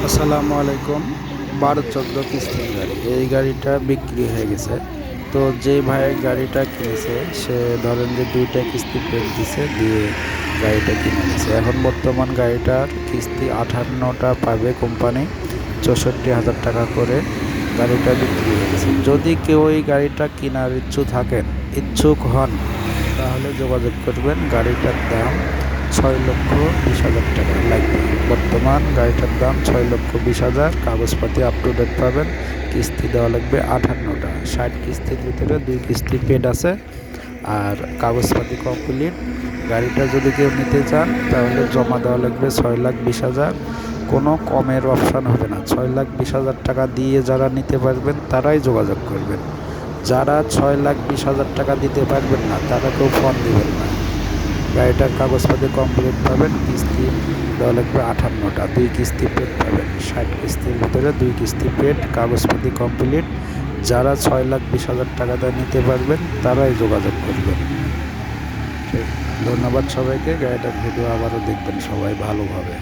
আসসালামু আলাইকুম। 12-14 কিস্তির গাড়ি, এই গাড়িটা বিক্রি হয়ে গেছে। তো যে ভাইয়ের গাড়িটা কিনেছে সে ধরেন যে 2টা কিস্তি পেড দিছে, দিয়ে গাড়িটা কিনে নিছে। এখন বর্তমান গাড়িটার কিস্তি 58টা পাবে কোম্পানি, 64,000 টাকা করে গাড়িটা বিক্রি হয়ে গেছে। যদি কেউ এই গাড়িটা কেনার ইচ্ছুক হন তাহলে যোগাযোগ করবেন। গাড়িটার দাম 6,20,000 টাকা লাগবে। বর্তমান গাড়িটার দাম 6,20,000। কাগজপাতি আপ টু ডেট পাবেন। কিস্তি দেওয়া লাগবে 58টা। 60 কিস্তির ভিতরে 2 কিস্তি পেড আছে, আর কাগজপাতি কমপ্লিট। গাড়িটা যদি কেউ নিতে চান তাহলে জমা দেওয়া লাগবে 6,20,000। কোনো কমের অপশান হবে না। 6,20,000 টাকা দিয়ে যারা নিতে পারবেন তারাই যোগাযোগ করবেন। যারা 6,20,000 টাকা দিতে পারবেন না তারা কেউ ফোন দিবেন না। গাড়িটার কাগজপাতি কমপ্লিট পাবেন। কিস্তি দেওয়া লাগবে 58টা। 2 কিস্তি পেড পাবেন। 60 কিস্তির ভিতরে 2 কিস্তি পেড, কাগজপাতি কমপ্লিট। যারা 6,20,000 টাকা দিয়ে নিতে পারবেন তারাই যোগাযোগ করবেন। ঠিক, ধন্যবাদ সবাইকে। গাড়িটার ভিডিও আবারও দেখবেন সবাই ভালোভাবে।